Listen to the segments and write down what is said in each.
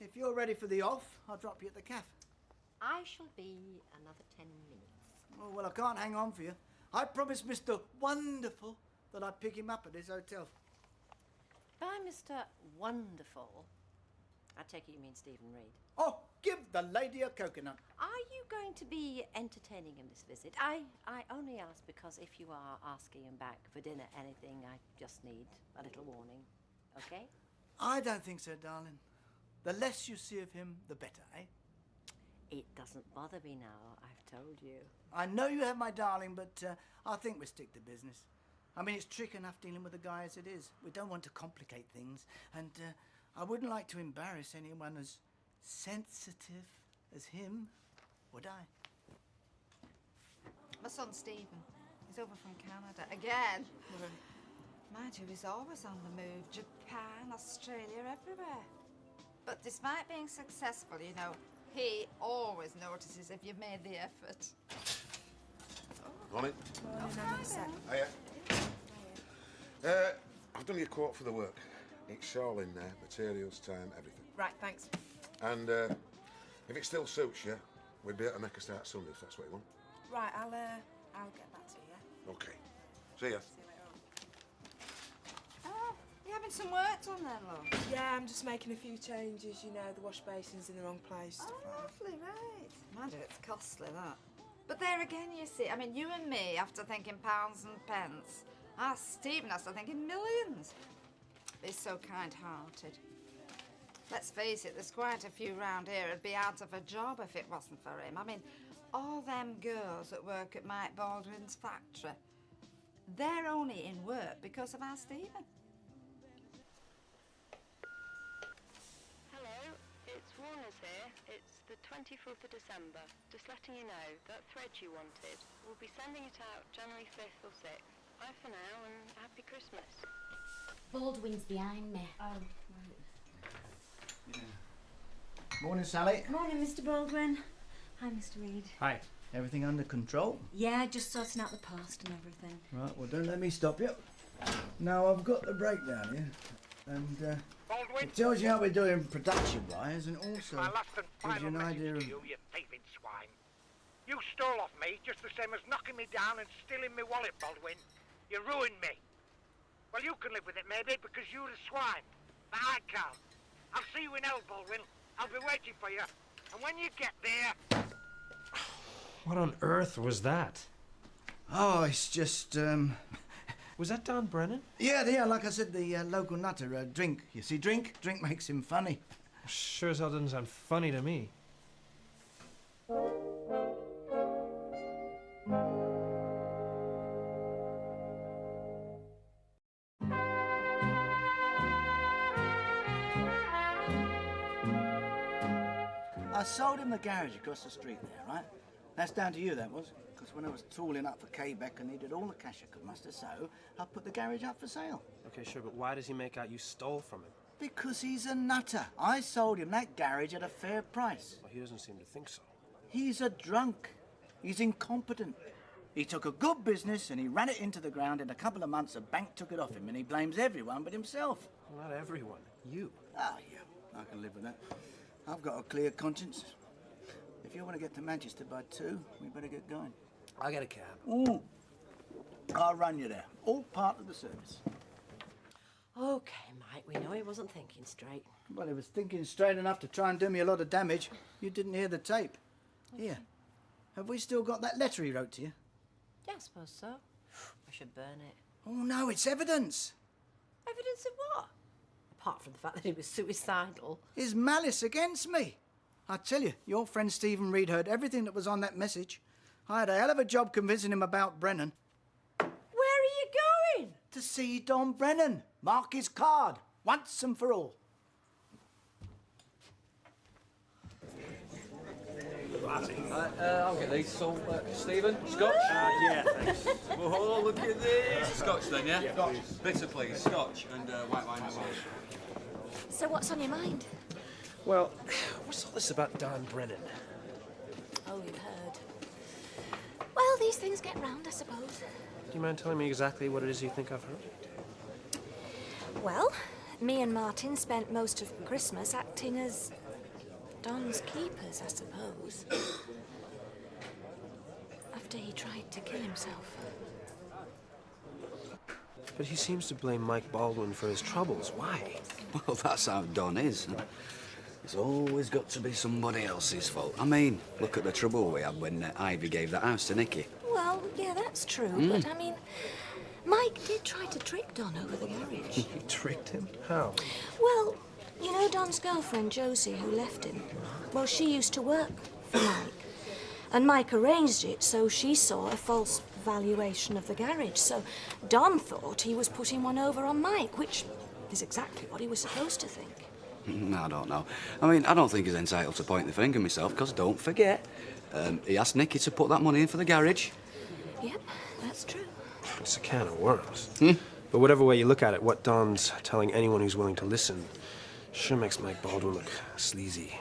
If you're ready for the off, I'll drop you at the cafe. I shall be another 10 minutes. Oh, well, I can't hang on for you. I promised Mr. Wonderful that I'd pick him up at his hotel. By Mr. Wonderful, I take it you mean Stephen Reid. Oh, give the lady a coconut. Are you going to be entertaining him this visit? I only ask because if you are asking him back for dinner, anything, I just need a little warning. Okay? I don't think so, darling. The less you see of him, the better, eh? It doesn't bother me now, I've told you. I know you have, my darling, but I think we stick to business. I mean, it's tricky enough dealing with the guy as it is. We don't want to complicate things, and I wouldn't like to embarrass anyone as sensitive as him, would I? My son Stephen, he's over from Canada again. Mind you, he's always on the move. Japan, Australia, everywhere. But despite being successful, you know, he always notices if you've made the effort. Morning. Hiya. I've done your quote for the work. It's all in there, materials, time, everything. Right, thanks. And if it still suits you, we'd be able to make a start Sunday if that's what you want. Right, I'll get back to you, yeah? Okay. See ya. See you later on. Oh, you having some work done then, love? Yeah, I'm just making a few changes, you know, the wash basin's in the wrong place, stuff like that. Lovely, right. Mind you, it's costly, that. But there again, you see, I mean, you and me, after thinking pounds and pence, Stephen has to thinking millions. He's so kind-hearted. Let's face it, there's quite a few round here who'd be out of a job if it wasn't for him. I mean, all them girls that work at Mike Baldwin's factory, they're only in work because of our Stephen. Hello, it's Warner's here. It's the 24th of December. Just letting you know, that thread you wanted, we'll be sending it out January 5th or 6th. Bye for now and happy Christmas. Baldwin's behind me. Oh, Yeah. Morning, Sally. morning, Mr. Baldwin. Hi, Mr. Reid. Hi. Everything under control? Yeah, just sorting out the post and everything. Right, well, don't let me stop you. Now, I've got the breakdown here, and Baldwin, it tells you how we're doing production-wise, and also my last and gives final you an message idea to of... you, you thieving swine. You stole off me just the same as knocking me down and stealing my wallet, Baldwin. You ruined me. Well, you can live with it, maybe, because you're a swine. But I can't. I'll see you in hell, Baldwin. I'll be waiting for you. And when you get there... What on earth was that? Oh, it's just, Was that Don Brennan? Yeah, like I said, the local nutter, drink. You see, drink makes him funny. Sure as hell doesn't sound funny to me. I sold him the garage across the street there, right? That's down to you, that was. Because when I was tooling up for Quebec, I needed all the cash I could muster, so I put the garage up for sale. Okay, sure, but why does he make out you stole from him? Because he's a nutter. I sold him that garage at a fair price. Well, he doesn't seem to think so. He's a drunk. He's incompetent. He took a good business and he ran it into the ground. In a couple of months, a bank took it off him, and he blames everyone but himself. Well, not everyone. You. Oh, yeah, I can live with that. I've got a clear conscience. If you want to get to Manchester by 2, we better get going. I'll get a cab. Ooh. I'll run you there. All part of the service. Okay, Mike, we know he wasn't thinking straight. Well, he was thinking straight enough to try and do me a lot of damage. You didn't hear the tape. Here. Have we still got that letter he wrote to you? Yeah, I suppose so. I should burn it. Oh, no, it's evidence. Evidence of what? Apart from the fact that he was suicidal. His malice against me. I tell you, your friend Stephen Reid heard everything that was on that message. I had a hell of a job convincing him about Brennan. Where are you going? To see Don Brennan. Mark his card, once and for all. I'll get these. So, Stephen, Scotch? Yeah, thanks. Oh, look at this. Scotch then, yeah? Scotch. Bitter, please. Scotch and white wine as well. So what's on your mind? Well, what's all this about Don Brennan? Oh, you've heard. Well, these things get round, I suppose. Do you mind telling me exactly what it is you think I've heard? Well, me and Martin spent most of Christmas acting as Don's keepers, I suppose. After he tried to kill himself. But he seems to blame Mike Baldwin for his troubles. Why? Well, that's how Don is. It's always got to be somebody else's fault. I mean, look at the trouble we had when Ivy gave that house to Nicky. Well, yeah, that's true. But, I mean, Mike did try to trick Don over the garage. He tricked him? How? Well, you know Don's girlfriend, Josie, who left him? Well, she used to work for Mike. And Mike arranged it so she saw a false valuation of the garage. So Don thought he was putting one over on Mike, which is exactly what he was supposed to think. I don't know. I mean, I don't think he's entitled to point the finger myself, because don't forget, he asked Nicky to put that money in for the garage. Yep, that's true. It's a can of worms. But whatever way you look at it, what Don's telling anyone who's willing to listen sure makes Mike Baldwin look sleazy.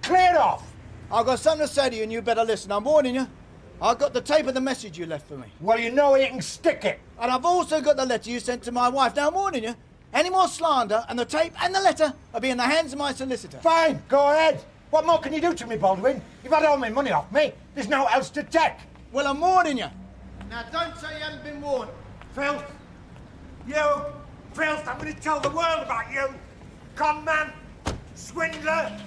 Clear off! I've got something to say to you and you better listen. I'm warning you. I've got the tape of the message you left for me. Well, you know you can stick it. And I've also got the letter you sent to my wife. Now, I'm warning you. Any more slander and the tape and the letter will be in the hands of my solicitor. Fine, go ahead. What more can you do to me, Baldwin? You've had all my money off me. There's no else to take. Well, I'm warning you. Now, don't say you haven't been warned. Filth. You. Filth. I'm going to tell the world about you. Con man. Swindler.